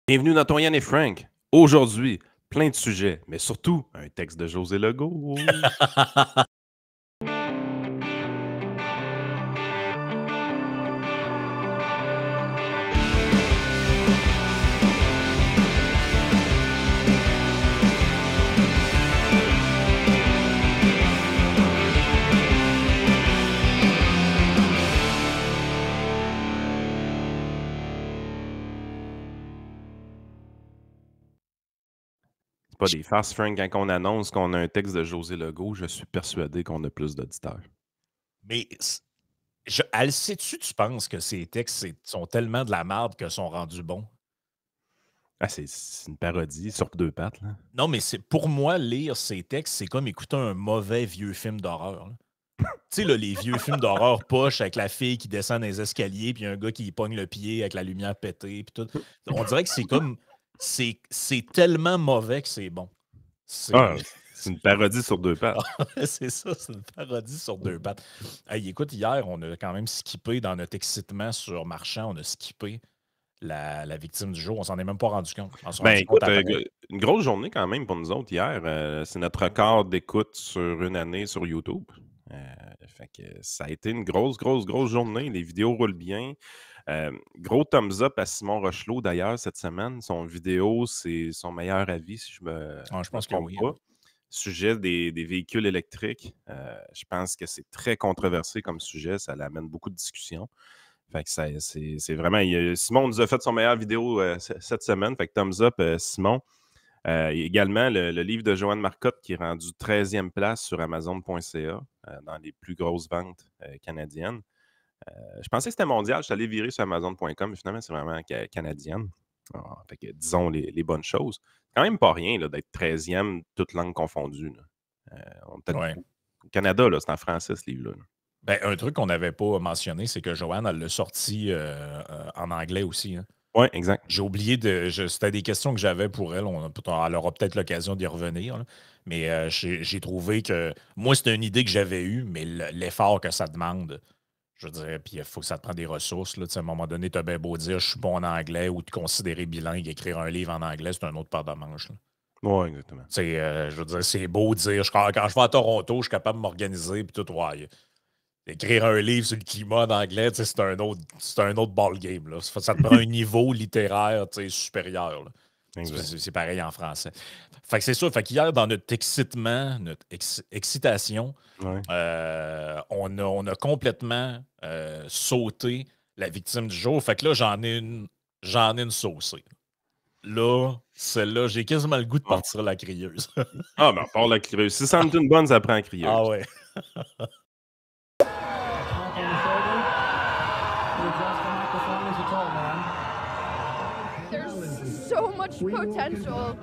Bienvenue dans ton Yann et Frank. Aujourd'hui, plein de sujets, mais surtout un texte de José Legault. C'est pas des farces, Frank. Quand on annonce qu'on a un texte de José Legault, je suis persuadé qu'on a plus d'auditeurs. Mais elle sait-tu, tu penses que ces textes sont tellement de la merde qu'ils sont rendus bons? Ah, c'est une parodie sur deux pattes, là. Non, mais pour moi, lire ces textes, c'est comme écouter un mauvais vieux film d'horreur. Tu sais, là, les vieux films d'horreur poche avec la fille qui descend dans les escaliers, puis un gars qui pogne le pied avec la lumière pétée, puis tout. On dirait que c'est comme. C'est tellement mauvais que c'est bon. Ah, C'est. c'est une parodie sur deux pattes. C'est ça, c'est une parodie sur deux pattes. Hey, écoute, hier, on a quand même skippé dans notre excitement sur Marchand, on a skippé la victime du jour. On s'en est même pas rendu compte. On s'est Ben rendu compte écoute, après. une grosse journée quand même pour nous autres hier. C'est notre record d'écoute sur une année sur YouTube. Fait que ça a été une grosse journée. Les vidéos roulent bien. Gros thumbs up à Simon Rochelot d'ailleurs cette semaine. Son vidéo, c'est son meilleur avis, si je me, Ah, je me pense que trompe oui. pas. Sujet des véhicules électriques. Je pense que c'est très controversé comme sujet. Ça amène beaucoup de discussions. Fait que c'est vraiment. Simon nous a fait son meilleure vidéo cette semaine. Fait que thumbs up, Simon. Également, le livre de Joanne Marcotte qui est rendu 13e place sur Amazon.ca dans les plus grosses ventes canadiennes. Je pensais que c'était mondial. Je suis allé virer sur Amazon.com, mais finalement, c'est vraiment canadienne. Ah, fait que disons les bonnes choses. C'est quand même pas rien là, d'être 13e, toutes langues confondues. Ouais. Au Canada, là, c'est en français, ce livre-là. Ben, un truc qu'on n'avait pas mentionné, c'est que Joanne, elle l'a sorti en anglais aussi. Hein. Oui, exact. J'ai oublié de. C'était des questions que j'avais pour elle. Elle aura peut-être l'occasion d'y revenir. Là. Mais j'ai trouvé que. Moi, c'était une idée que j'avais eue, mais l'effort que ça demande. Je veux dire, puis il faut que ça te prenne des ressources. Là. À un moment donné, tu as bien beau dire je suis bon en anglais ou te considérer bilingue, écrire un livre en anglais, c'est un autre part de manche. Oui, exactement. Je veux dire, c'est beau de dire quand je vais à Toronto, je suis capable de m'organiser puis tout. Ouais, écrire un livre sur le climat en anglais, c'est un autre ballgame. Là. Ça te prend un niveau littéraire supérieur. Là. C'est pareil en français. Fait que c'est ça. Fait qu'hier, dans notre excitement, notre excitation, Ouais. on a complètement sauté la victime du jour. Fait que là, j'en ai une saucée. Là, celle-là, j'ai quasiment le goût de Bon. partir la crieuse. Ah, ben, part la crieuse. Si ça en est une bonne, ça prend la crieuse. Ah ouais. There's so much potential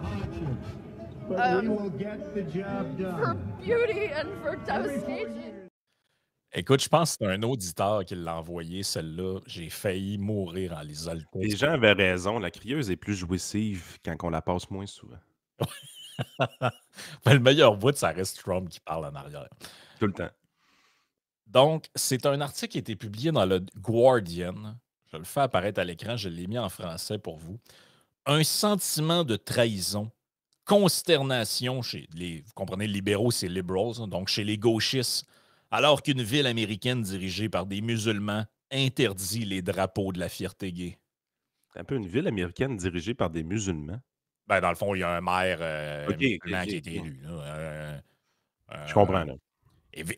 for beauty and for devastation. Écoute, je pense que c'est un auditeur qui l'a envoyé, celle-là. J'ai failli mourir en lisant le Les texte. gens avaient raison. La crieuse est plus jouissive quand on la passe moins souvent. Le meilleur bout, ça reste Trump qui parle en arrière. Tout le temps. Donc, c'est un article qui a été publié dans le Guardian. Je le fais apparaître à l'écran, je l'ai mis en français pour vous. Un sentiment de trahison, consternation chez les, vous comprenez, les libéraux, c'est liberals, hein, donc chez les gauchistes, alors qu'une ville américaine dirigée par des musulmans interdit les drapeaux de la fierté gay. C'est un peu une ville américaine dirigée par des musulmans. Ben, dans le fond, il y a un maire musulman qui a été OK. élu. Là. Je comprends, là.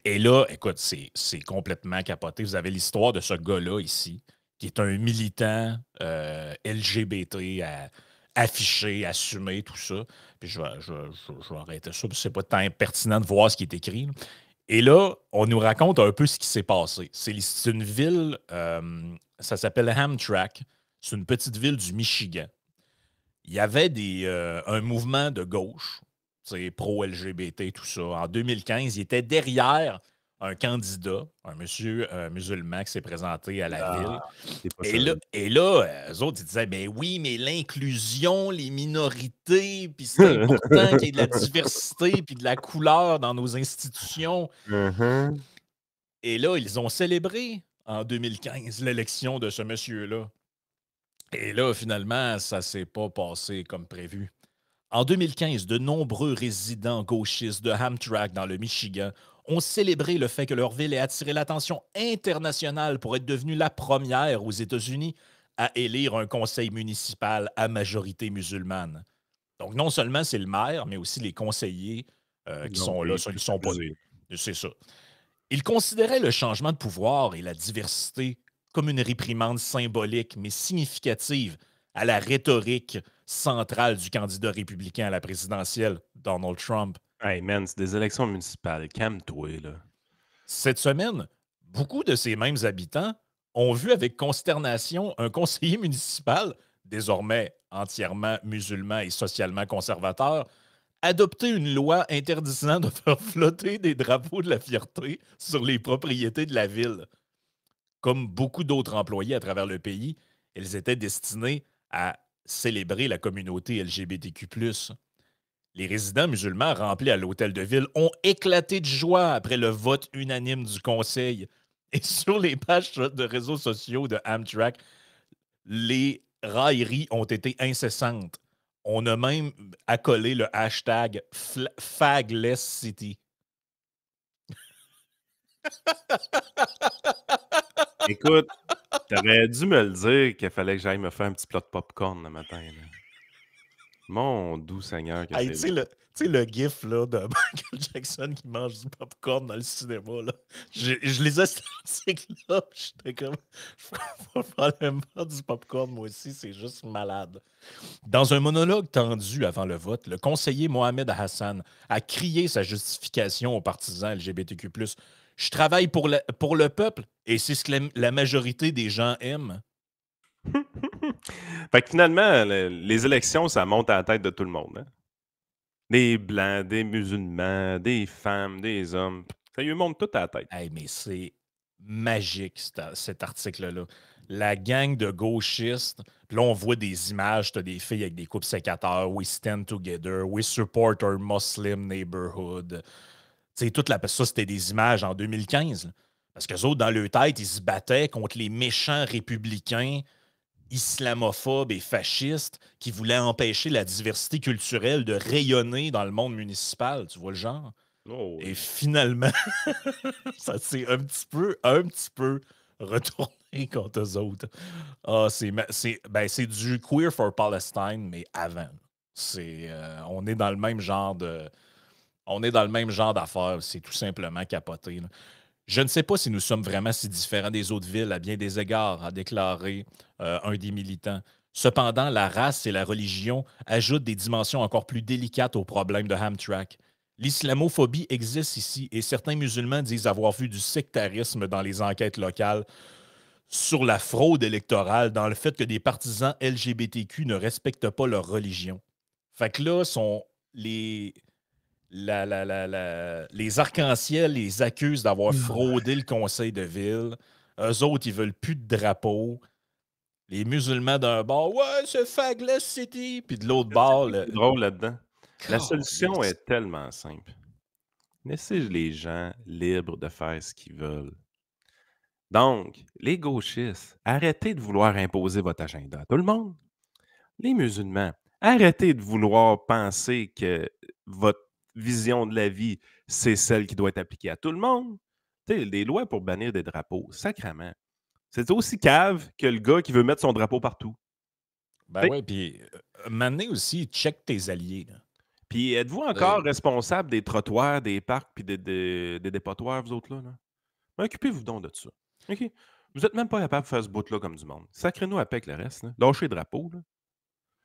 Et là, écoute, c'est complètement capoté. Vous avez l'histoire de ce gars-là ici, qui est un militant LGBT affiché, assumé, tout ça. Puis je vais arrêter ça, parce que c'est pas tant pertinent de voir ce qui est écrit. Là. Et là, on nous raconte un peu ce qui s'est passé. C'est une ville, ça s'appelle Hamtramck. C'est une petite ville du Michigan. Il y avait un mouvement de gauche, pro-LGBT, tout ça. En 2015, il était derrière un candidat, un monsieur musulman qui s'est présenté à la ville. C'est pas Et là, sérieux. eux autres, ils disaient, ben oui, mais l'inclusion, les minorités, puis c'est important qu'il y ait de la diversité puis de la couleur dans nos institutions. Mhm. Et là, ils ont célébré en 2015 l'élection de ce monsieur-là. Et là, finalement, ça s'est pas passé comme prévu. En 2015, de nombreux résidents gauchistes de Hamtramck dans le Michigan ont célébré le fait que leur ville ait attiré l'attention internationale pour être devenue la première aux États-Unis à élire un conseil municipal à majorité musulmane. Donc, non seulement c'est le maire, mais aussi les conseillers qui Ils ont sont là, été ceux qui plus sont pas. abusés. C'est ça. Ils considéraient le changement de pouvoir et la diversité comme une réprimande symbolique, mais significative à la rhétorique centrale du candidat républicain à la présidentielle, Donald Trump. Hey man, c'est des élections municipales. Calme-toi, là. Cette semaine, beaucoup de ces mêmes habitants ont vu avec consternation un conseiller municipal, désormais entièrement musulman et socialement conservateur, adopter une loi interdisant de faire flotter des drapeaux de la fierté sur les propriétés de la ville. Comme beaucoup d'autres employés à travers le pays, elles étaient destinées à célébrer la communauté LGBTQ+. Les résidents musulmans remplis à l'hôtel de ville ont éclaté de joie après le vote unanime du conseil. Et sur les pages de réseaux sociaux de Amtrak, les railleries ont été incessantes. On a même accolé le hashtag Fagless City. Écoute, t'aurais dû me le dire qu'il fallait que j'aille me faire un petit plat de popcorn le matin, là. Mon doux Seigneur que Hey, c'est tu sais, bon. le gif là, de Michael Jackson qui mange du popcorn dans le cinéma. Là. Je lisais cet article-là, puis j'étais comme, je vais probablement du popcorn, moi aussi, c'est juste malade. Dans un monologue tendu avant le vote, le conseiller Mohamed Hassan a crié sa justification aux partisans LGBTQ+. Je travaille pour le peuple et c'est ce que la majorité des gens aiment. Fait que finalement, les élections, ça monte à la tête de tout le monde, hein. Des blancs, des musulmans, des femmes, des hommes. Ça lui monte tout à la tête. Hey, mais c'est magique, cet article-là. La gang de gauchistes, puis là, on voit des images, tu as des filles avec des coupes sécateurs, We stand together, we support our Muslim neighborhood. Tu sais, ça, c'était des images en 2015. Là. Parce qu'eux autres, dans leur tête, ils se battaient contre les méchants républicains islamophobes et fascistes qui voulaient empêcher la diversité culturelle de rayonner dans le monde municipal. Tu vois le genre? Oh Et oui. finalement, ça s'est un petit peu retourné contre eux autres. Ah, c'est du Queer for Palestine, mais avant. On est dans le même genre d'affaires. C'est tout simplement capoté. Là. Je ne sais pas si nous sommes vraiment si différents des autres villes à bien des égards, a déclaré un des militants. Cependant, la race et la religion ajoutent des dimensions encore plus délicates au problème de Hamtramck. L'islamophobie existe ici et certains musulmans disent avoir vu du sectarisme dans les enquêtes locales sur la fraude électorale, dans le fait que des partisans LGBTQ ne respectent pas leur religion. Fait que là, les, les arcs-en-ciel les accusent d'avoir fraudé le conseil de ville. Eux autres, ils veulent plus de drapeau. Les musulmans d'un bord, ouais, c'est Fagless City. Puis de l'autre C'est ça bord, qui le. est drôle là-dedans. La solution Calisse. est tellement simple. Laissez les gens libres de faire ce qu'ils veulent. Donc, les gauchistes, arrêtez de vouloir imposer votre agenda à tout le monde. Les musulmans, arrêtez de vouloir penser que votre vision de la vie, c'est celle qui doit être appliquée à tout le monde. Tu sais, des lois pour bannir des drapeaux, sacrément. C'est aussi cave que le gars qui veut mettre son drapeau partout. Ben Tu sais, ouais, puis maintenant aussi, check tes alliés. Là. puis êtes-vous encore responsable des trottoirs, des parcs puis des dépotoirs, vous autres là? Occupez-vous donc de ça. OK? Vous n'êtes même pas capable de faire ce bout-là comme du monde. Sacrez-nous à paix avec le reste. Là. Lâchez le drapeau. Là.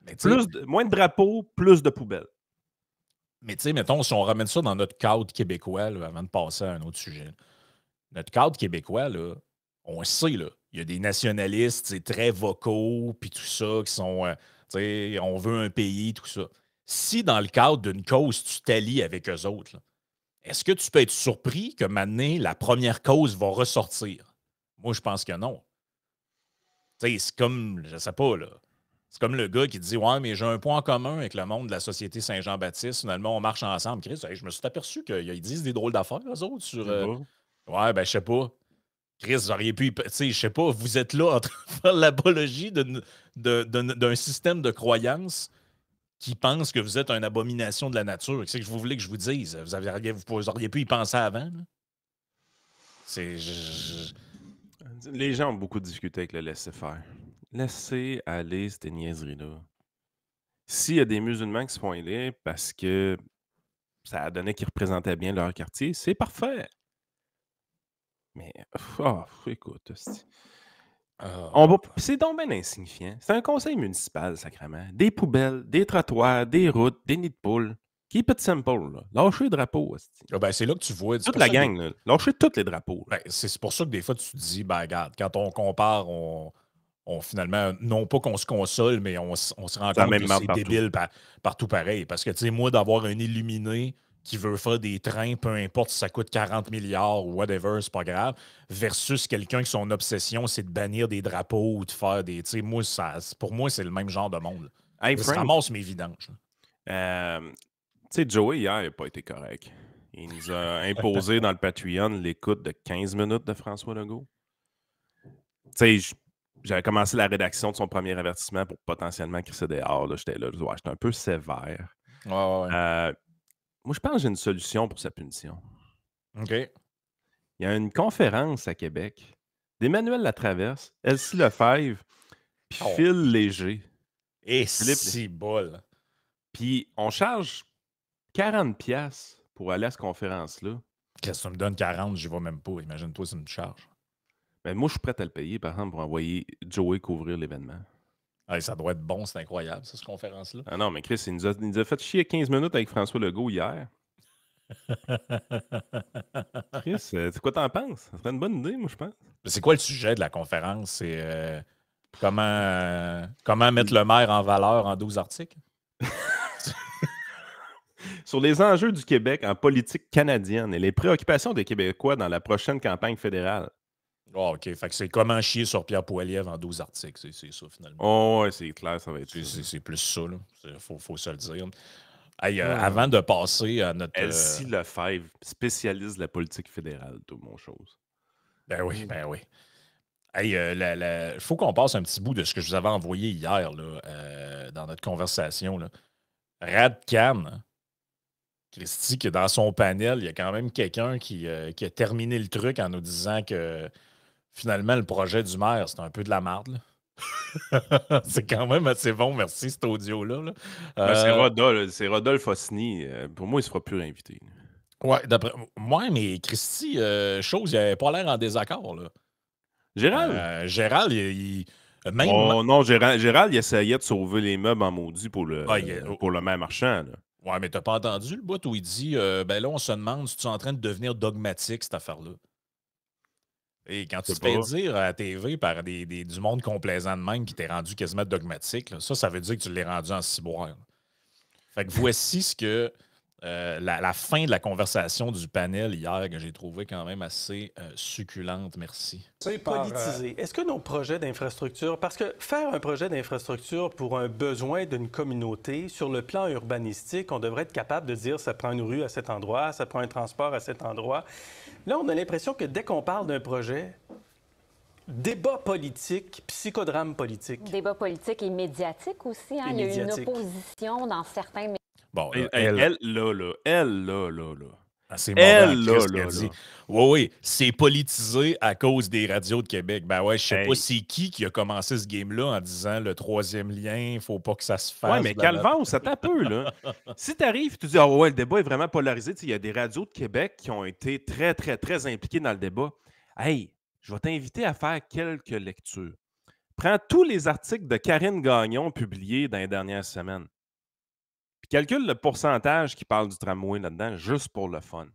Mais tu sais, Moins de drapeaux, plus de poubelles. mettons, si on ramène ça dans notre cadre québécois, là, avant de passer à un autre sujet. Notre cadre québécois, là, on sait, là, il y a des nationalistes très vocaux, puis tout ça, qui sont, on veut un pays, tout ça. Si dans le cadre d'une cause, tu t'allies avec eux autres, là, est-ce que tu peux être surpris que maintenant, la première cause va ressortir? Moi, je pense que non. C'est comme, je sais pas, là. C'est comme le gars qui dit ouais, mais j'ai un point en commun avec le monde de la Société Saint-Jean-Baptiste. Finalement, on marche ensemble. Chris, hey, je me suis aperçu qu'ils disent des drôles d'affaires, eux autres, sur. Je sais pas. Ouais, ben, je sais pas. Chris, vous auriez pu, tu sais, je sais pas, vous êtes là en train de faire l'apologie d'un système de croyance qui pense que vous êtes une abomination de la nature. Qu'est-ce que vous voulez que je vous dise? Vous auriez pu y penser avant. Là. C'est... Les gens ont beaucoup de difficultés avec le laisser-faire. Laissez aller ces niaiseries-là. S'il y a des musulmans qui se font élire parce que ça a donné qu'ils représentaient bien leur quartier, c'est parfait. Mais, écoute, c'est donc bien insignifiant. C'est un conseil municipal, sacrément. Des poubelles, des trottoirs, des routes, des nids de poules. Keep it simple, là. Lâchez les drapeaux. C'est là que tu vois... Toute la gang, là. Lâchez tous les drapeaux. C'est pour ça que des fois, tu te dis, regarde, quand on compare, on finalement, non pas qu'on se console, mais on se rend compte que c'est débile partout pareil. Parce que, tu sais, moi, d'avoir un illuminé qui veut faire des trains, peu importe si ça coûte 40 milliards ou whatever, c'est pas grave, versus quelqu'un qui son obsession, c'est de bannir des drapeaux ou de faire des... Tu sais, pour moi, c'est le même genre de monde. Hey, ça ramasse mes vidanges. Tu sais, Joey, hier, il n'a pas été correct. Il nous a imposé dans le Patreon l'écoute de 15 minutes de François Legault. Tu sais, j'avais commencé la rédaction de son premier avertissement pour potentiellement crisser dehors. J'étais là, j'étais un peu sévère. Ouais. Moi, je pense que j'ai une solution pour sa punition. OK. Il y a une conférence à Québec d'Emmanuel Latraverse, Elsie Lefebvre, puis Phil Léger. Et c'est bol. Puis on charge 40$ pour aller à cette conférence-là. Qu'est-ce que tu me donnes 40, j'y vais même pas. Imagine-toi, c'est une charge. Ben, moi, je suis prêt à le payer, par exemple, pour envoyer Joey couvrir l'événement. Ça doit être bon, c'est incroyable, cette conférence-là. Ah non, mais Chris, il nous a fait chier 15 minutes avec François Legault hier. Chris, c'est quoi t'en penses? Ça serait une bonne idée, moi, je pense. C'est quoi le sujet de la conférence? C'est comment mettre le maire en valeur en 12 articles? Sur les enjeux du Québec en politique canadienne et les préoccupations des Québécois dans la prochaine campagne fédérale. Oh, OK. Fait que c'est comment chier sur Pierre Poilievre en 12 articles. C'est ça, finalement. Oh, ouais, c'est clair, ça va être ça. C'est plus ça, là. Faut se le dire. Hey, avant de passer à notre... Elsie Lefebvre, spécialiste de la politique fédérale, tout mon chose. Ben oui. Hey, il faut qu'on passe un petit bout de ce que je vous avais envoyé hier, là, dans notre conversation, là. Rad Khan, Christy, qui est dans son panel, il y a quand même quelqu'un qui a terminé le truc en nous disant que finalement, le projet du maire, c'est un peu de la merde. C'est quand même assez bon, merci, cet audio-là. Là. C'est Rodolphe Ossini. Pour moi, il ne se fera plus réinviter. Ouais, d'après moi, mais Christy, chose, il n'avait pas l'air en désaccord. Là. Gérald? Même... non, Gérald, il essayait de sauver les meubles en maudit pour le maire marchand. Là. Ouais, mais t'as pas entendu le bout où il dit là, on se demande si tu es en train de devenir dogmatique, cette affaire-là. Et quand tu te fais dire à la TV par du monde complaisant de même qui t'est rendu quasiment dogmatique, là, ça veut dire que tu l'es rendu en ciboire. Fait que voici ce que la fin de la conversation du panel hier que j'ai trouvé quand même assez succulente. Merci. C'est politisé. Est-ce que nos projets d'infrastructure, parce que faire un projet d'infrastructure pour un besoin d'une communauté, sur le plan urbanistique, on devrait être capable de dire ça prend une rue à cet endroit, ça prend un transport à cet endroit. Là, on a l'impression que dès qu'on parle d'un projet, débat politique, psychodrame politique. Débat politique et médiatique aussi. Hein? Il y a eu une opposition dans certains médias. Bon, elle, là. C'est mauvais, ce qu'elle dit. Oui, c'est politisé à cause des radios de Québec. Ben ouais, je sais pas c'est qui a commencé ce game-là en disant le troisième lien, il faut pas que ça se fasse. Ouais, mais Calvin, ça tape peu, là. Si t'arrives, tu dis, le débat est vraiment polarisé. Il y a des radios de Québec qui ont été très, très, très impliquées dans le débat. Hey, je vais t'inviter à faire quelques lectures. Prends tous les articles de Karine Gagnon publiés dans les dernières semaines. Puis calcule le pourcentage qui parle du tramway là-dedans, juste pour le fun.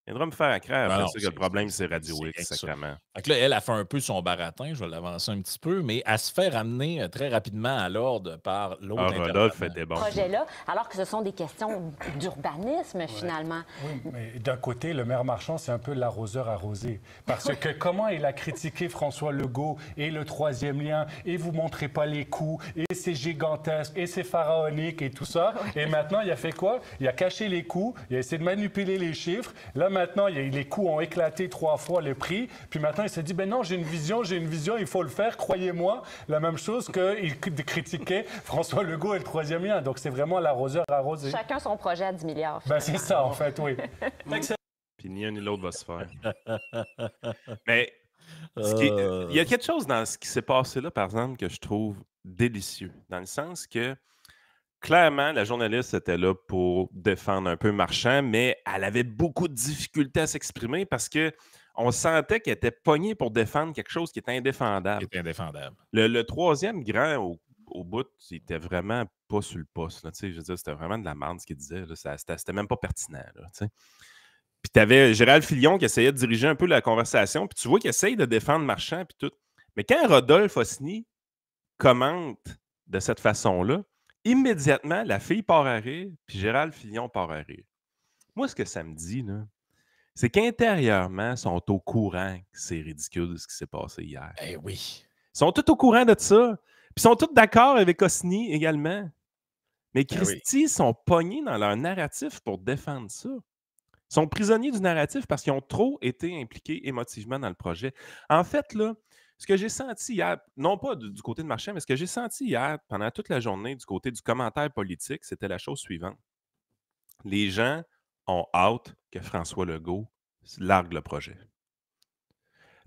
Il viendra me faire à crève. C'est que le problème, c'est Radio X, sacrément. Fait que là, elle a fait un peu son baratin, je vais l'avancer un petit peu, mais elle se fait ramener très rapidement à l'ordre par l'autre Rodolphe était bon. Projet-là, alors que ce sont des questions d'urbanisme, finalement. Oui, mais d'un côté, le maire Marchand, c'est un peu l'arroseur arrosé. Parce que comment il a critiqué François Legault et le troisième lien, et vous ne montrez pas les coûts, et c'est gigantesque, et c'est pharaonique, et tout ça. Et maintenant, il a fait quoi? Il a caché les coûts, il a essayé de manipuler les chiffres. Là, maintenant, les coûts ont éclaté 3 fois le prix. Puis maintenant, il s'est dit, ben non, j'ai une vision, il faut le faire, croyez-moi. La même chose qu'il critiquait François Legault et le troisième lien. Donc, c'est vraiment l'arroseur arrosé. Chacun son projet à 10 milliards. Ben, c'est ça, en fait, oui. Puis ni un ni l'autre va se faire. Mais il y a quelque chose dans ce qui s'est passé là, par exemple, que je trouve délicieux. Dans le sens que, clairement, la journaliste était là pour défendre un peu Marchand, mais elle avait beaucoup de difficultés à s'exprimer parce qu'on sentait qu'elle était pognée pour défendre quelque chose qui était indéfendable. C'est indéfendable. Le troisième grand au bout, il était vraiment pas sur le poste. Là, je veux dire, c'était vraiment de la merde ce qu'il disait. Là, c'était même pas pertinent. Là, puis tu avais Gérald Filion qui essayait de diriger un peu la conversation, puis tu vois qu'il essaye de défendre Marchand, puis tout. Mais quand Rodolphe Osny commente de cette façon-là, immédiatement, la fille part à rire, puis Gérald Filion part à rire. Moi, ce que ça me dit, là, c'est qu'intérieurement, ils sont au courant que c'est ridicule ce qui s'est passé hier. Eh oui. Ils sont tous au courant de ça. Puis ils sont tous d'accord avec Osny également. Mais Christy sont pognés dans leur narratif pour défendre ça. Ils sont prisonniers du narratif parce qu'ils ont trop été impliqués émotivement dans le projet. En fait, là, ce que j'ai senti hier, non pas du côté de Marchand, mais ce que j'ai senti hier pendant toute la journée du côté du commentaire politique, c'était la chose suivante. Les gens ont hâte que François Legault largue le projet.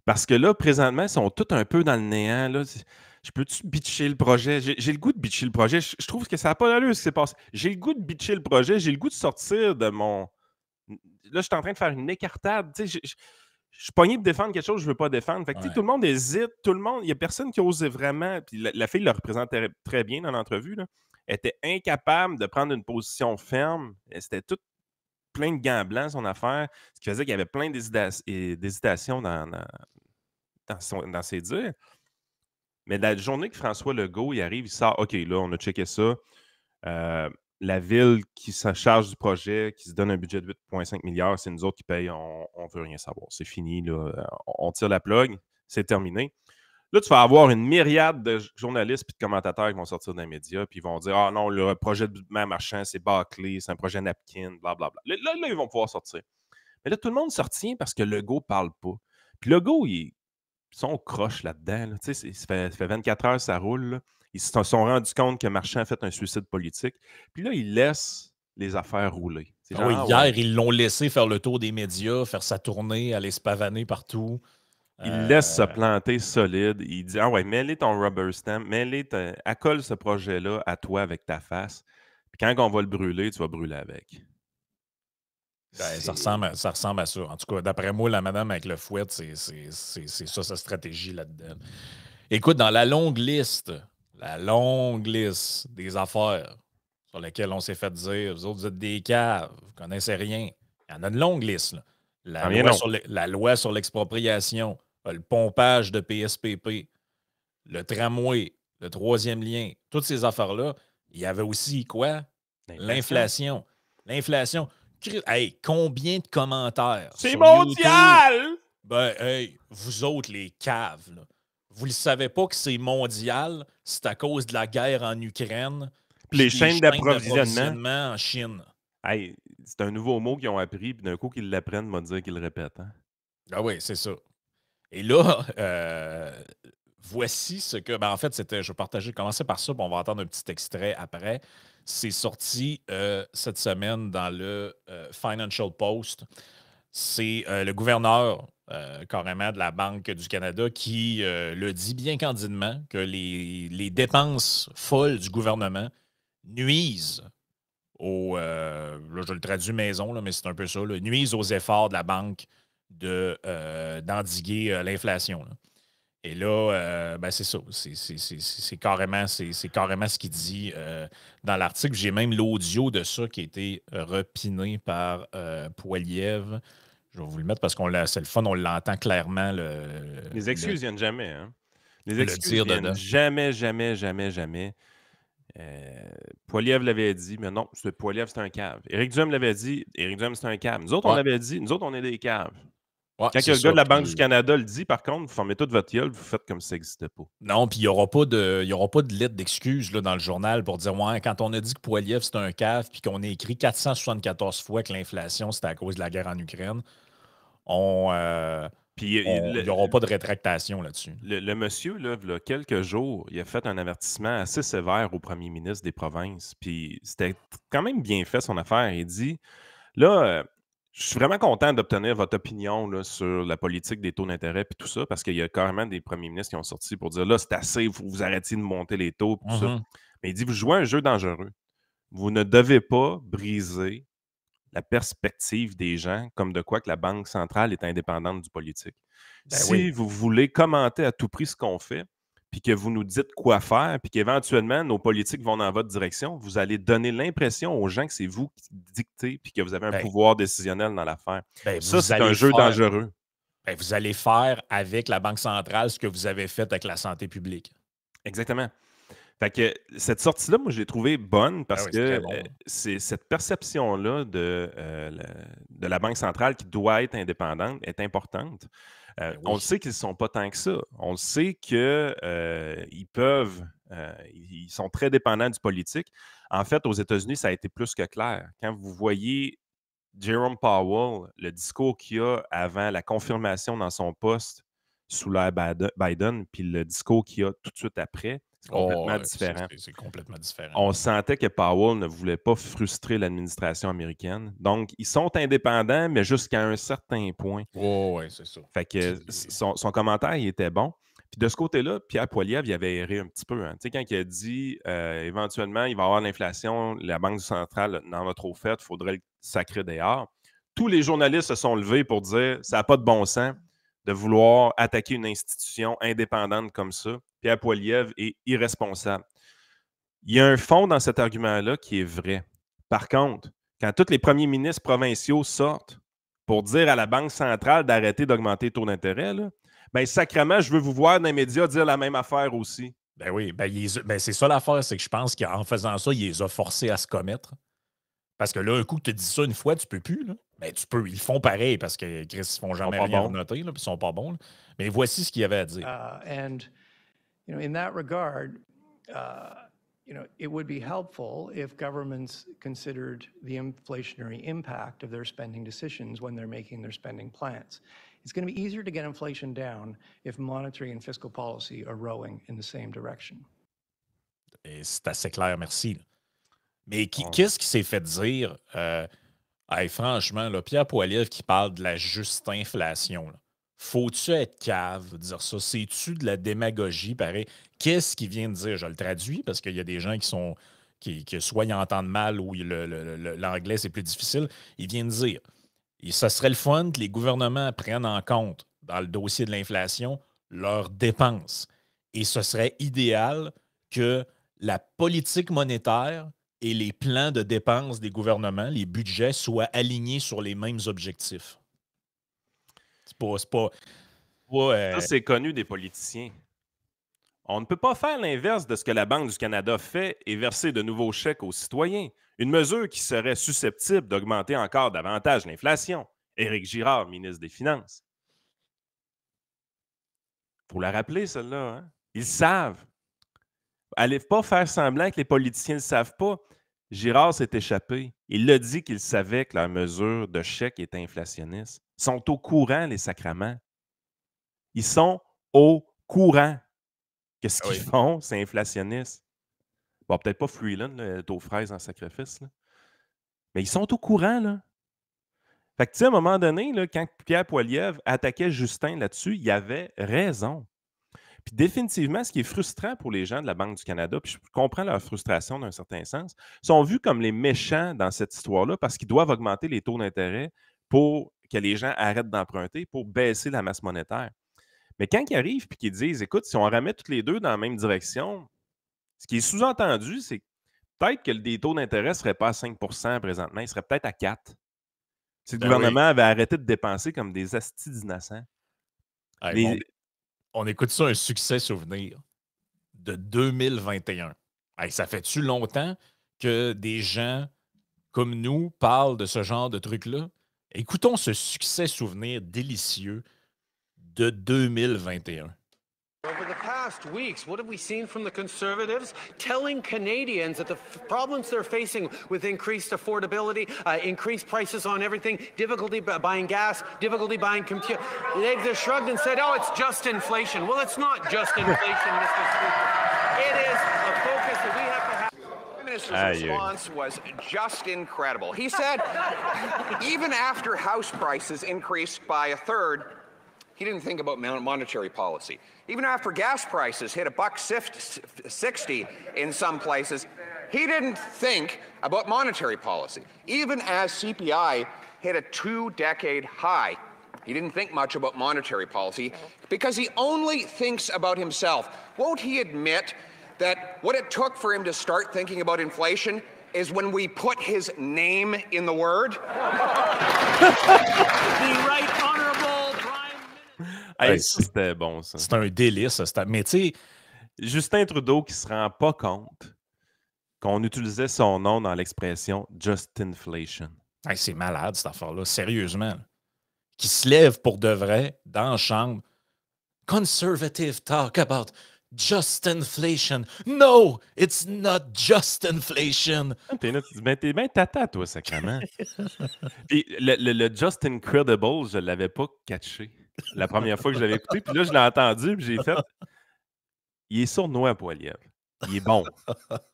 Parce que là, présentement, ils sont tous un peu dans le néant. Là. Je peux-tu bitcher le projet? J'ai le goût de bitcher le projet. Je trouve que ça n'a pas d'allure ce qui s'est passé. J'ai le goût de bitcher le projet. J'ai le goût de sortir de mon... Là, je suis en train de faire une écartade. Je suis pogné de défendre quelque chose que je ne veux pas défendre. Fait que, tout le monde hésite. Tout le monde... Il n'y a personne qui osait vraiment. Puis la fille le représentait très bien dans l'entrevue. Là. Elle était incapable de prendre une position ferme. C'était tout plein de gants blancs, son affaire. Ce qui faisait qu'il y avait plein d'hésitations dans ses dires. Mais la journée que François Legault il arrive, il sort, OK, là, on a checké ça. La ville qui se charge du projet, qui se donne un budget de 8,5 milliards, c'est nous autres qui payent, on ne veut rien savoir. C'est fini, là. On tire la plug, c'est terminé. Là, tu vas avoir une myriade de journalistes et de commentateurs qui vont sortir dans les médias, puis ils vont dire, ah non, le projet de Marchand, c'est bâclé, c'est un projet napkin, blablabla. Là, ils vont pouvoir sortir. Mais là, tout le monde se retient parce que Legault ne parle pas. Puis Legault, ils sont croches là-dedans. Là. Ça fait 24 heures, ça roule. Là. Ils se sont rendus compte que Marchand a fait un suicide politique. Puis là, ils laissent les affaires rouler. Genre, hier, ils l'ont laissé faire le tour des médias, faire sa tournée, aller se pavaner partout. Il laisse se planter solide. Il dit, ah ouais, mets-les ton rubber stamp, accole ce projet-là à toi avec ta face. Puis quand on va le brûler, tu vas brûler avec. Ben, ça ressemble à ça. En tout cas, d'après moi, la madame avec le fouet, c'est ça sa stratégie là-dedans. Écoute, dans la longue liste des affaires sur lesquelles on s'est fait dire, vous autres, vous êtes des caves, vous ne connaissez rien. Il y en a une longue liste. Là. La loi sur l'expropriation, le pompage de PSPP, le tramway, le troisième lien, toutes ces affaires-là, il y avait aussi quoi? L'inflation. L'inflation. Hey, combien de commentaires? C'est mondial! YouTube? Ben, hey, vous autres, les caves, là. Vous ne savez pas que c'est mondial, c'est à cause de la guerre en Ukraine. Les chaînes d'approvisionnement en Chine. Hey, c'est un nouveau mot qu'ils ont appris, puis d'un coup qu'ils l'apprennent, m'a dire qu'ils le répètent. Hein? Ah oui, c'est ça. Et là, voici ce que... Ben, en fait, je vais commencer par ça, puis on va entendre un petit extrait après. C'est sorti cette semaine dans le Financial Post. C'est le gouverneur, carrément, de la Banque du Canada qui le dit bien candidement que les dépenses folles du gouvernement nuisent là, je le traduis maison, là, mais c'est un peu ça, là, nuisent aux efforts de la banque d'endiguer l'inflation. Là. Et là, ben c'est ça. C'est carrément ce qu'il dit dans l'article. J'ai même l'audio de ça qui a été repiné par Poilievre. Je vais vous le mettre parce que c'est le fun, on l'entend clairement. Les excuses viennent jamais. Hein? Les excuses viennent jamais. Poilievre l'avait dit, mais non, Poilievre, c'est un cave. Éric Duhem l'avait dit, Éric Duhem, c'est un cave. Nous autres, on l'avait dit, nous autres, on est des caves. Ouais, Quand c'est le ça, gars de la Banque puis- du Canada le dit, par contre, vous fermez toute votre gueule, vous faites comme si ça n'existait pas. Non, puis il n'y aura pas de lettre d'excuse là, dans le journal pour dire ouais, quand on a dit que Poiliev c'était un cave puis qu'on a écrit 474 fois que l'inflation c'était à cause de la guerre en Ukraine, Puis il n'y aura pas de rétractation là-dessus. le monsieur, là, il y a quelques jours, il a fait un avertissement assez sévère au premier ministre des provinces. Puis c'était quand même bien fait son affaire. Il dit là, je suis vraiment content d'obtenir votre opinion là, sur la politique des taux d'intérêt et tout ça, parce qu'il y a carrément des premiers ministres qui ont sorti pour dire là, c'est assez, il faut que vous arrêtiez de monter les taux et tout ça. Mhm. Mais il dit vous jouez un jeu dangereux. Vous ne devez pas briser la perspective des gens comme de quoi que la Banque centrale est indépendante du politique. Ben Si oui. vous voulez commenter à tout prix ce qu'on fait, puis que vous nous dites quoi faire, puis qu'éventuellement nos politiques vont dans votre direction, vous allez donner l'impression aux gens que c'est vous qui dictez, puis que vous avez un Ben, pouvoir décisionnel dans l'affaire. ben, Ça, vous c'est allez un jeu faire- dangereux. ben, vous allez faire avec la Banque centrale ce que vous avez fait avec la santé publique. Exactement. Fait que cette sortie-là, moi, je l'ai trouvée bonne parce Ah oui, c'est très que bon. c'est cette perception-là de la Banque centrale qui doit être indépendante est importante. Ben oui. On le sait qu'ils ne sont pas tant que ça. On le sait qu'ils peuvent, ils sont très dépendants du politique. En fait, aux États-Unis, ça a été plus que clair. Quand vous voyez Jerome Powell, le discours qu'il a avant la confirmation dans son poste sous l'ère Biden, puis le discours qu'il a tout de suite après, c'est complètement différent. C'est complètement différent. On sentait que Powell ne voulait pas frustrer l'administration américaine. Donc, ils sont indépendants, mais jusqu'à un certain point. Oui, c'est ça. Fait que son commentaire, il était bon. Puis de ce côté-là, Pierre Poilievre, il avait erré un petit peu. Hein. Tu sais, quand il a dit éventuellement, il va y avoir l'inflation, la Banque centrale n'en a trop fait, il faudrait le sacrer dehors. Tous les journalistes se sont levés pour dire ça n'a pas de bon sens de vouloir attaquer une institution indépendante comme ça. Pierre Poilievre est irresponsable. Il y a un fond dans cet argument-là qui est vrai. Par contre, quand tous les premiers ministres provinciaux sortent pour dire à la Banque centrale d'arrêter d'augmenter les taux d'intérêt, là, ben sacrément, je veux vous voir dans les médias dire la même affaire aussi. Ben oui, c'est ça l'affaire, c'est que je pense qu'en faisant ça, il les a forcés à se commettre. Parce que là, un coup que tu dis ça une fois, tu peux plus. Là. Ben, tu peux. Ils font pareil parce que Chris, ils font jamais rien noter, puis ils sont pas bons. Là. Mais voici ce qu'il y avait à dire. And, in that regard, it would be helpful if governments considered the inflationary impact of their spending decisions when they're making their spending plans. It's going to be easier to get inflation down if monetary and fiscal policy are rowing in the same direction. Et c'est assez clair, merci. Là. Mais qu'est-ce qui s'est fait dire? Franchement, là, Pierre Poilievre qui parle de la juste inflation. Là. Faut-tu être cave de dire ça? C'est-tu de la démagogie? Pareil. Qu'est-ce qu'il vient de dire? Je le traduis parce qu'il y a des gens qui soit ils entendent mal ou l'anglais c'est plus difficile. Il vient de dire, ce serait le fun que les gouvernements prennent en compte dans le dossier de l'inflation leurs dépenses. Et ce serait idéal que la politique monétaire et les plans de dépenses des gouvernements, les budgets, soient alignés sur les mêmes objectifs. C'est pas Ça, c'est connu des politiciens. On ne peut pas faire l'inverse de ce que la Banque du Canada fait et verser de nouveaux chèques aux citoyens. Une mesure qui serait susceptible d'augmenter encore davantage l'inflation. Éric Girard, ministre des Finances. Il faut la rappeler, celle-là. Hein? Ils savent. Allez pas faire semblant que les politiciens ne le savent pas. Girard s'est échappé. Il a dit qu'il savait que la mesure de chèque était inflationniste. Ils sont au courant, les sacraments. Ils sont au courant que ce qu'ils font, c'est inflationniste. Bon, peut-être pas Freeland, le taux fraise en sacrifice, là. Mais ils sont au courant, là. Fait que, tu sais, à un moment donné, là, quand Pierre Poilievre attaquait Justin là-dessus, il avait raison. Puis définitivement, ce qui est frustrant pour les gens de la Banque du Canada, puis je comprends leur frustration d'un certain sens, sont vus comme les méchants dans cette histoire-là parce qu'ils doivent augmenter les taux d'intérêt pour que les gens arrêtent d'emprunter, pour baisser la masse monétaire. Mais quand ils arrivent et qu'ils disent, écoute, si on remet toutes les deux dans la même direction, ce qui est sous-entendu, c'est que peut-être que les taux d'intérêt ne seraient pas à 5 présentement, ils seraient peut-être à 4. Si le gouvernement avait arrêté de dépenser comme des astis d'innocents. On écoute ça, un succès souvenir de 2021. Ça fait-tu longtemps que des gens comme nous parlent de ce genre de truc-là? Écoutons ce succès souvenir délicieux de 2021. Over the past weeks, what have we seen from the Conservatives? Telling Canadians that the problems they're facing with increased affordability, increased prices on everything, difficulty buying gas, difficulty buying computer. They've just shrugged and said, oh, it's just inflation. Well, it's not just inflation, Mr. Speaker. It is a focus that we have to have. The minister's response was just incredible. He said, even after house prices increased by a third, he didn't think about monetary policy. Even after gas prices hit $1.60 in some places, he didn't think about monetary policy. Even as CPI hit a 2-decade high, he didn't think much about monetary policy because he only thinks about himself. Won't he admit that what it took for him to start thinking about inflation is when we put his name in the word? The right honorable prime minister. Hey, c'était bon, ça. C'est un délice. Mais tu sais, Justin Trudeau qui se rend pas compte qu'on utilisait son nom dans l'expression « Justinflation ». hey, c'est malade, cette affaire-là. Sérieusement. Là. Qui se lève pour de vrai dans la chambre. Conservative talk about just inflation. No, it's not just inflation. T'es là, tu dis, ben, t'es bien tata, toi, sacrément. Puis le Just Incredible, je l'avais pas catché la première fois que je l'avais écouté. Puis là, je l'ai entendu, puis j'ai fait... Il est sournois, Poilievre. Il est bon.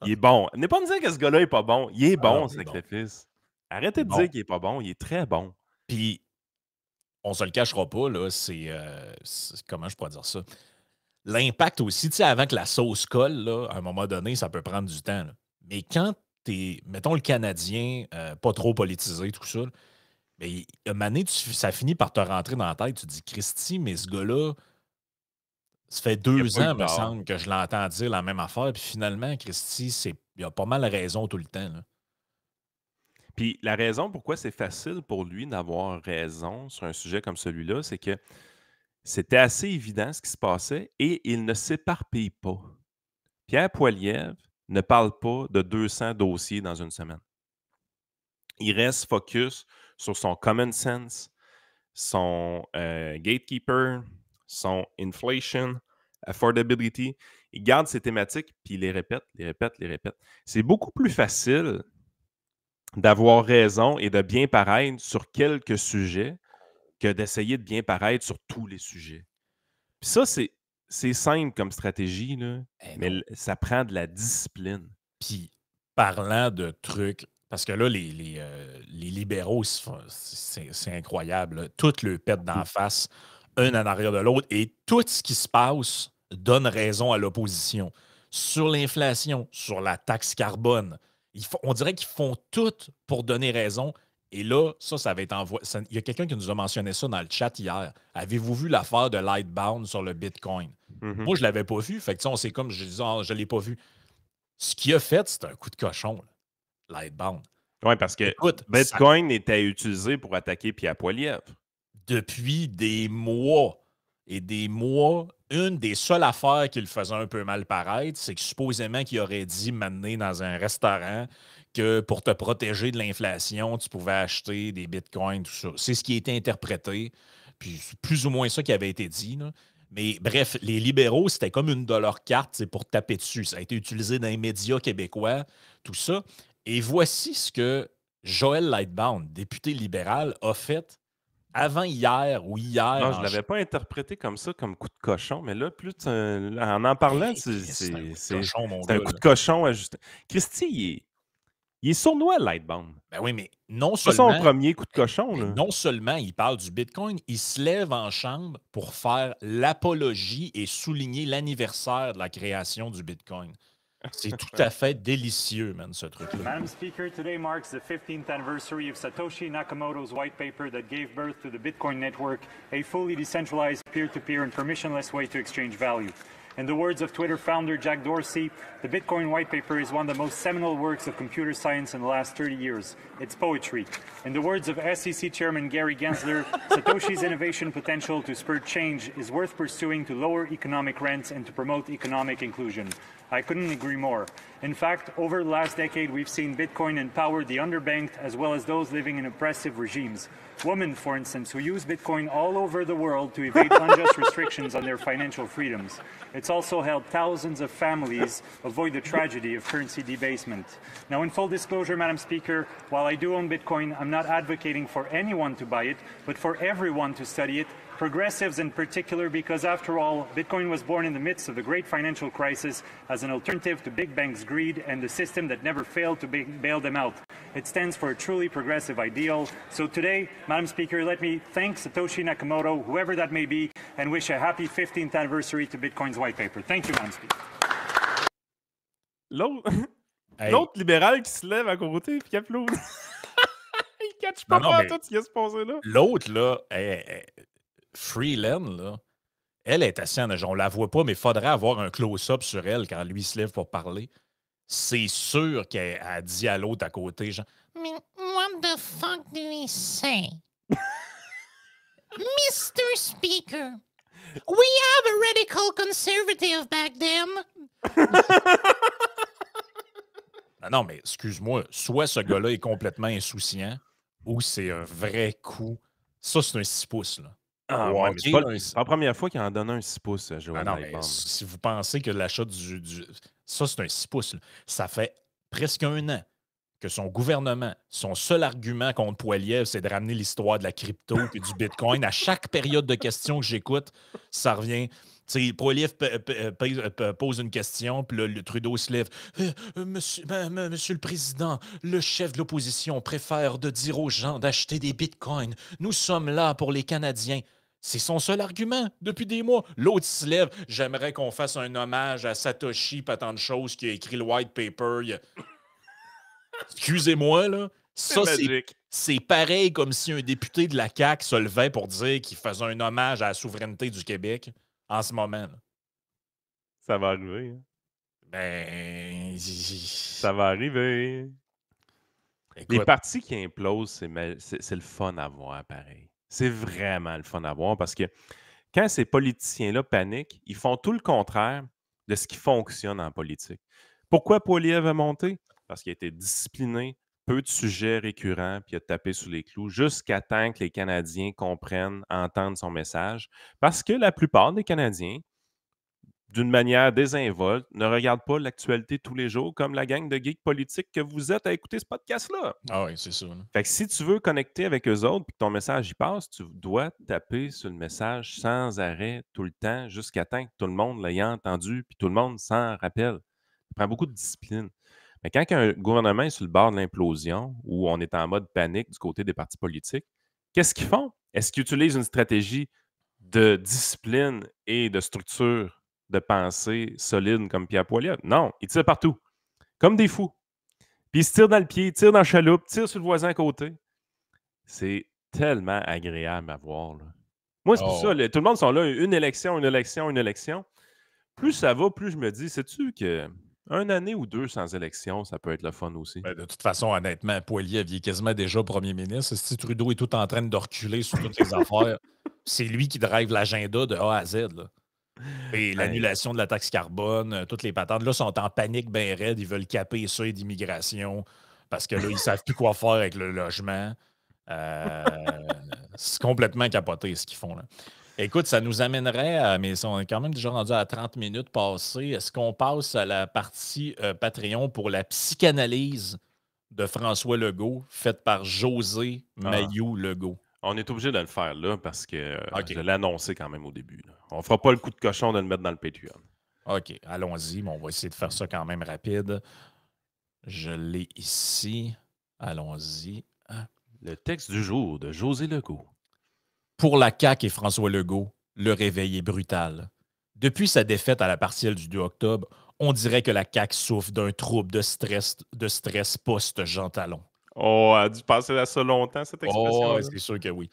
Il est bon. N'est pas me dire que ce gars-là est pas bon. Il est bon, sacrifice. Arrêtez de dire qu'il est pas bon. Il est très bon. Puis, on se le cachera pas, là, c'est comment je pourrais dire ça? L'impact aussi, tu sais, avant que la sauce colle, là, à un moment donné, ça peut prendre du temps. Là. Mais quand t'es, mettons, le Canadien, pas trop politisé, tout ça, mais à un moment donné, ça finit par te rentrer dans la tête. Tu te dis, Christy, mais ce gars-là, ça fait 2 ans, me semble, que je l'entends dire la même affaire. Puis finalement, Christy, il a pas mal raison tout le temps. Là. Puis la raison pourquoi c'est facile pour lui d'avoir raison sur un sujet comme celui-là, c'est que c'était assez évident ce qui se passait et il ne s'éparpille pas. Pierre Poilievre ne parle pas de 200 dossiers dans une semaine. Il reste focus sur son common sense, son gatekeeper, son inflation, affordability. Il garde ses thématiques puis il les répète, les répète, les répète. C'est beaucoup plus facile d'avoir raison et de bien paraître sur quelques sujets que d'essayer de bien paraître sur tous les sujets. Puis ça, c'est simple comme stratégie, là, mais ça prend de la discipline. Puis, parlant de trucs, parce que là, les libéraux, c'est incroyable. Là. Tout le pète d'en face, un en arrière de l'autre, et tout ce qui se passe donne raison à l'opposition. Sur l'inflation, sur la taxe carbone, on dirait qu'ils font tout pour donner raison. Et là, ça va être envoyé. Il y a quelqu'un qui nous a mentionné ça dans le chat hier. Avez-vous vu l'affaire de Lightbound sur le Bitcoin? Mm-hmm. Moi, je ne l'avais pas vu. Fait que, on sait comme je disais, je ne l'ai pas vu. Ce qu'il a fait, c'est un coup de cochon, là. Lightbound. Oui, parce que écoute, Bitcoin était utilisé pour attaquer Pierre Poilievre. Depuis des mois et des mois, une des seules affaires qui le faisait un peu mal paraître, c'est que supposément qu'il aurait dit m'amener dans un restaurant que pour te protéger de l'inflation, tu pouvais acheter des bitcoins, tout ça. C'est ce qui a été interprété, puis c'est plus ou moins ça qui avait été dit. Là. Mais bref, les libéraux, c'était comme une de leurs cartes pour taper dessus. Ça a été utilisé dans les médias québécois, tout ça. Et voici ce que Joël Lightbound, député libéral, a fait avant-hier ou hier. Non, je ne l'avais pas interprété comme ça, comme coup de cochon, mais là, plus en parlant, c'est un coup de cochon ajusté. Christy, il est sournois, Lightbound. Ben oui, mais non seulement... C'est son premier coup de cochon. Là. Non seulement il parle du Bitcoin, il se lève en chambre pour faire l'apologie et souligner l'anniversaire de la création du Bitcoin. C'est tout à fait délicieux, man, ce truc-là. Madam Speaker, today marks the 15th anniversary of Satoshi Nakamoto's white paper that gave birth to the Bitcoin network, a fully decentralized peer-to-peer and permissionless way to exchange value. In the words of Twitter founder Jack Dorsey, the Bitcoin white paper is one of the most seminal works of computer science in the last 30 years. It's poetry. In the words of SEC Chairman Gary Gensler, Satoshi's innovation potential to spur change is worth pursuing to lower economic rents and to promote economic inclusion. I couldn't agree more. In fact, over the last decade, we've seen Bitcoin empower the underbanked as well as those living in oppressive regimes. Women, for instance, who use Bitcoin all over the world to evade unjust restrictions on their financial freedoms. It's also helped thousands of families avoid the tragedy of currency debasement. Now, in full disclosure, Madam Speaker, while I do own Bitcoin, I'm not advocating for anyone to buy it, but for everyone to study it, progressives in particular, because after all, Bitcoin was born in the midst of the great financial crisis as an alternative to big banks' greed and the system that never failed to bail them out. It stands for a truly progressive ideal. So today, Madam Speaker, let me thank Satoshi Nakamoto, whoever that may be, and wish a happy 15th anniversary to Bitcoin's white paper. Thank you, Madam Speaker. L'autre libéral qui se lève à côté et qui applaudit. Il ne catch pas tout ce qui est se passer là. L'autre, là, Freeland, là, elle est assise en on la voit pas, mais il faudrait avoir un close-up sur elle quand lui se lève pour parler. C'est sûr qu'elle a dit à l'autre à côté, genre, Mais what the fuck do he say? Mr. Speaker, we have a radical conservative back then. Non, mais excuse-moi, soit ce gars-là est complètement insouciant, ou c'est un vrai coup. Ça, c'est un 6 pouces, là. Ah, ouais, mais c'est pas la première fois qu'il en donne un 6 pouces, Joël. Non, mais si vous pensez que l'achat ça, c'est un 6 pouces, là. Ça fait presque 1 an que son gouvernement, son seul argument contre Poilievre, c'est de ramener l'histoire de la crypto et du Bitcoin. À chaque période de questions que j'écoute, ça revient. Poilievre pose une question, puis là, le Trudeau se lève. Monsieur le Président, le chef de l'opposition préfère de dire aux gens d'acheter des bitcoins. Nous sommes là pour les Canadiens. C'est son seul argument depuis des mois. L'autre se lève. J'aimerais qu'on fasse un hommage à Satoshi, pas tant de choses, qui a écrit le white paper. Excusez-moi, là. Ça, c'est pareil comme si un député de la CAQ se levait pour dire qu'il faisait un hommage à la souveraineté du Québec. En ce moment. Là. Ça va arriver. Hein? Ben. Ça va arriver. Écoute, les partis qui implosent, c'est le fun à voir, pareil. C'est vraiment le fun à voir parce que quand ces politiciens-là paniquent, ils font tout le contraire de ce qui fonctionne en politique. Pourquoi Poilievre a monté? Parce qu'il a été discipliné, peu de sujets récurrents, puis il a tapé sous les clous jusqu'à temps que les Canadiens comprennent, entendent son message. Parce que la plupart des Canadiens, d'une manière désinvolte, ne regardent pas l'actualité tous les jours comme la gang de geeks politiques que vous êtes à écouter ce podcast-là. Ah oui, c'est ça. Là. Fait que si tu veux connecter avec eux autres et que ton message y passe, tu dois taper sur le message sans arrêt tout le temps jusqu'à temps que tout le monde l'ait entendu puis tout le monde s'en rappelle. Ça prend beaucoup de discipline. Mais quand un gouvernement est sur le bord de l'implosion ou on est en mode panique du côté des partis politiques, qu'est-ce qu'ils font? Est-ce qu'ils utilisent une stratégie de discipline et de structure de pensée solide comme Pierre Poilievre? Non, ils tirent partout, comme des fous. Puis ils se tirent dans le pied, ils tirent dans la chaloupe, ils tirent sur le voisin à côté. C'est tellement agréable à voir. Là. Moi, c'est pour ça, tout le monde sont là, une élection. Plus ça va, plus je me dis, sais-tu que... 1 année ou 2 sans élection, ça peut être le fun aussi. Ben, de toute façon, honnêtement, Poilievre, il est quasiment déjà premier ministre. Si Trudeau est tout en train de reculer sur toutes les affaires, c'est lui qui drive l'agenda de A à Z. Là. Et l'annulation de la taxe carbone, toutes les patentes, là, sont en panique bien raide. Ils veulent caper les seuils d'immigration parce que là, ils ne savent plus quoi faire avec le logement. C'est complètement capoté ce qu'ils font. Là. Écoute, ça nous amènerait à... Mais on est quand même déjà rendu à 30 minutes passées. Est-ce qu'on passe à la partie Patreon pour la psychanalyse de François Legault, faite par José Mailloux-Legault? On est obligé de le faire là parce que je l'ai annoncé quand même au début. Là. On ne fera pas le coup de cochon de le mettre dans le Patreon. OK, allons-y. Bon, on va essayer de faire ça quand même rapide. Je l'ai ici. Allons-y. Le texte du jour de José Legault. Pour la CAQ et François Legault, le réveil est brutal. Depuis sa défaite à la partielle du 2 octobre, on dirait que la CAQ souffre d'un trouble de stress post-Jean Talon. Oh, elle a dû passer à ça longtemps, cette expression. Oh, c'est sûr que oui.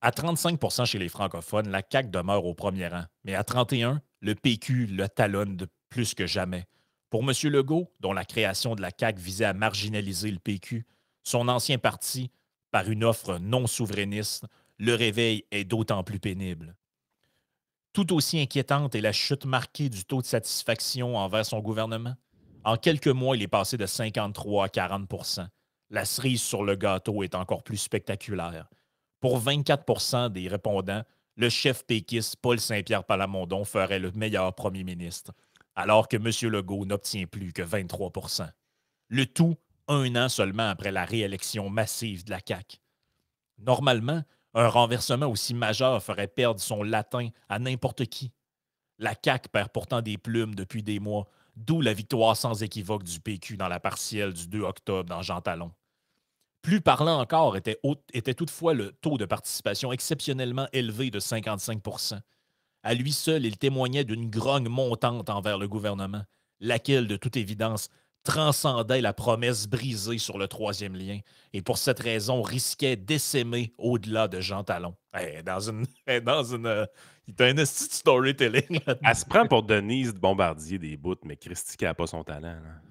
À 35 % chez les francophones, la CAQ demeure au premier rang. Mais à 31 %, le PQ le talonne de plus que jamais. Pour M. Legault, dont la création de la CAQ visait à marginaliser le PQ, son ancien parti, par une offre non souverainiste, le réveil est d'autant plus pénible. Tout aussi inquiétante est la chute marquée du taux de satisfaction envers son gouvernement. En quelques mois, il est passé de 53 à 40 %. La cerise sur le gâteau est encore plus spectaculaire. Pour 24 % des répondants, le chef péquiste Paul Saint-Pierre Plamondon ferait le meilleur premier ministre, alors que M. Legault n'obtient plus que 23 %. Le tout 1 an seulement après la réélection massive de la CAQ. Normalement, un renversement aussi majeur ferait perdre son latin à n'importe qui. La CAQ perd pourtant des plumes depuis des mois, d'où la victoire sans équivoque du PQ dans la partielle du 2 octobre dans Jean Talon. Plus parlant encore était toutefois le taux de participation exceptionnellement élevé de 55 %. À lui seul, il témoignait d'une grogne montante envers le gouvernement, laquelle, de toute évidence, transcendait la promesse brisée sur le troisième lien et pour cette raison risquait d'essaimer au-delà de Jean Talon. Il est un esti de storytelling. Elle se prend pour Denise de Bombardier des bouts, mais Christy qui n'a pas son talent. Là.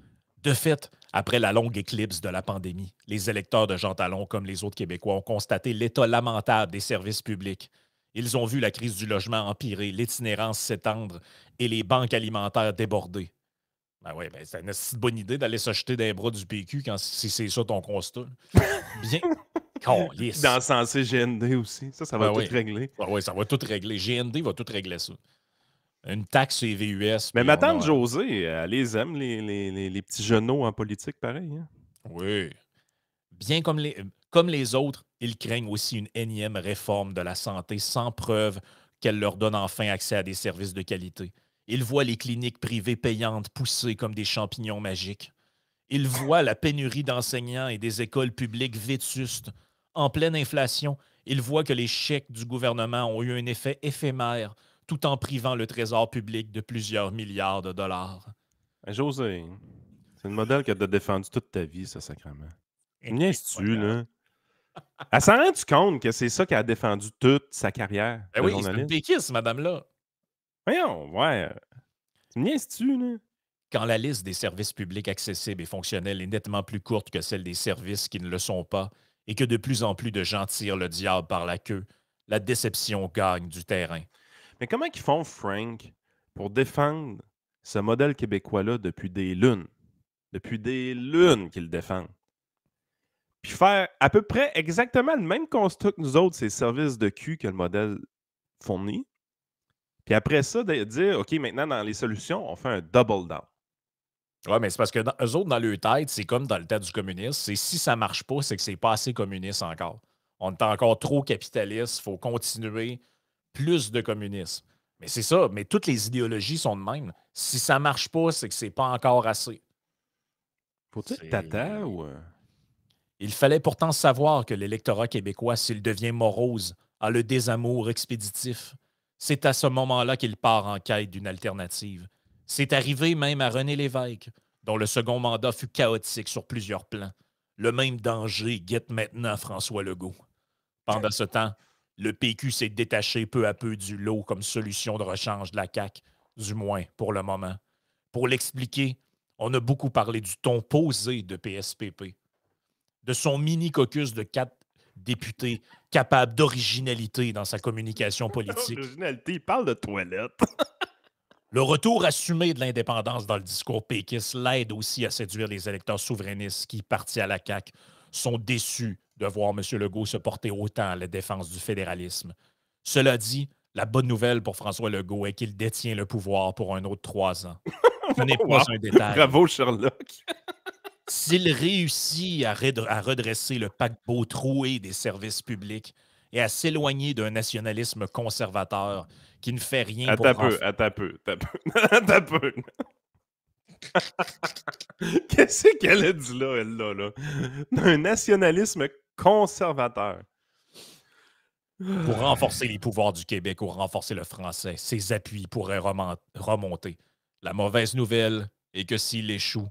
De fait, après la longue éclipse de la pandémie, les électeurs de Jean Talon, comme les autres Québécois, ont constaté l'état lamentable des services publics. Ils ont vu la crise du logement empirer, l'itinérance s'étendre et les banques alimentaires déborder. Ben oui, c'est une bonne idée d'aller s'acheter des bras du PQ si c'est ça ton constat. Bien. Calisse. Dans le sensé GND aussi. Ça va tout régler. Oui, ça va tout régler. GND va tout régler ça. Une taxe sur les VUS. Mais ma tante Josée, elle les aime, les petits genoux en politique, pareil. Hein? Oui. Bien comme les autres, ils craignent aussi une énième réforme de la santé sans preuve qu'elle leur donne enfin accès à des services de qualité. Ils voient les cliniques privées payantes pousser comme des champignons magiques. Ils voient la pénurie d'enseignants et des écoles publiques vétustes. En pleine inflation, ils voient que les chèques du gouvernement ont eu un effet éphémère tout en privant le trésor public de plusieurs milliards de dollars. José, c'est le modèle que tu as défendu toute ta vie, ça, sacrément. Niaises-tu, là? Elle s'en rend-tu compte que c'est ça qu'elle a défendu toute sa carrière? Ben oui, c'est une péquiste, madame-là. Voyons, ouais. Tu niaises-tu, là? Quand la liste des services publics accessibles et fonctionnels est nettement plus courte que celle des services qui ne le sont pas et que de plus en plus de gens tirent le diable par la queue, la déception gagne du terrain. Mais comment ils font, Frank, pour défendre ce modèle québécois-là depuis des lunes? Depuis des lunes qu'ils le défendent. Puis faire à peu près exactement le même constat que nous autres, ces services de cul que le modèle fournit. Puis après ça, de dire, OK, maintenant, dans les solutions, on fait un double down. Oui, mais c'est parce que eux autres, dans leur tête, c'est comme dans le tête du communisme, c'est si ça marche pas, c'est que c'est pas assez communiste encore. On est encore trop capitaliste, il faut continuer plus de communisme. Mais c'est ça, mais toutes les idéologies sont de même. Si ça marche pas, c'est que c'est pas encore assez. Faut-il tata ou... Il fallait pourtant savoir que l'électorat québécois, s'il devient morose, a le désamour expéditif. C'est à ce moment-là qu'il part en quête d'une alternative. C'est arrivé même à René Lévesque, dont le second mandat fut chaotique sur plusieurs plans. Le même danger guette maintenant François Legault. Pendant ce temps, le PQ s'est détaché peu à peu du lot comme solution de rechange de la CAQ, du moins pour le moment. Pour l'expliquer, on a beaucoup parlé du ton posé de PSPP, de son mini-caucus de 4 députés capables d'originalité dans sa communication politique. Originalité, il parle de toilette. Le retour assumé de l'indépendance dans le discours péquiste l'aide aussi à séduire les électeurs souverainistes qui, partis à la CAQ, sont déçus de voir M. Legault se porter autant à la défense du fédéralisme. Cela dit, la bonne nouvelle pour François Legault est qu'il détient le pouvoir pour un autre 3 ans. Ce n'est pas un détail. Bravo, Sherlock. S'il réussit à redresser le paquebot troué des services publics et à s'éloigner d'un nationalisme conservateur qui ne fait rien pour... Attends un peu. Qu'est-ce qu'elle a dit là, elle, là? Un nationalisme conservateur. Pour renforcer les pouvoirs du Québec ou renforcer le français, ses appuis pourraient remonter. La mauvaise nouvelle est que s'il échoue,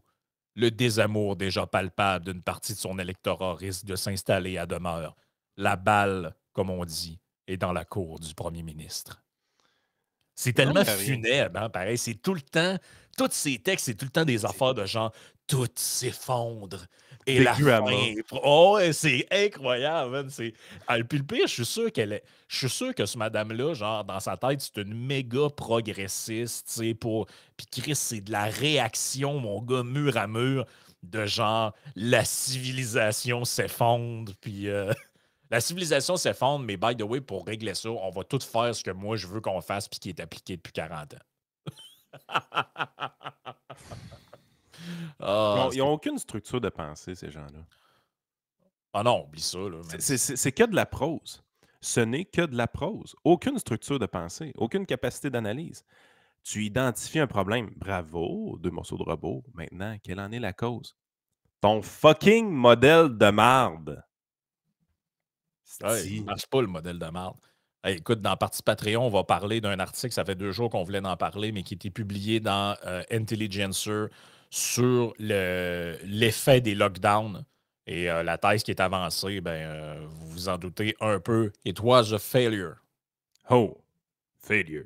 le désamour déjà palpable d'une partie de son électorat risque de s'installer à demeure. La balle, comme on dit, est dans la cour du premier ministre. C'est tellement funèbre, hein, pareil. C'est tout le temps, tous ces textes, c'est tout le temps des affaires de genre, tout s'effondre, Et la fin. Oh, c'est incroyable, man. Puis le pire, je suis sûr que ce madame-là, genre, dans sa tête, c'est une méga progressiste, tu sais, Puis Chris, c'est de la réaction, mon gars, mur à mur, de genre, la civilisation s'effondre, puis... La civilisation s'effondre, mais by the way, pour régler ça, on va tout faire ce que moi, je veux qu'on fasse, puis qui est appliqué depuis 40 ans. Ils n'ont aucune structure de pensée, ces gens-là. Ah non, oublie ça. Là, c'est que de la prose. Ce n'est que de la prose. Aucune structure de pensée, aucune capacité d'analyse. Tu identifies un problème. Bravo, 2 morceaux de robot. Maintenant, quelle en est la cause? Ton fucking modèle de marde. Il ne marche pas, le modèle de marde. Hey, écoute, dans Partie Patreon, on va parler d'un article, ça fait 2 jours qu'on voulait en parler, mais qui a été publié dans Intelligencer sur l'effet des lockdowns. Et la thèse qui est avancée, vous vous en doutez un peu. It was a failure. Oh, failure.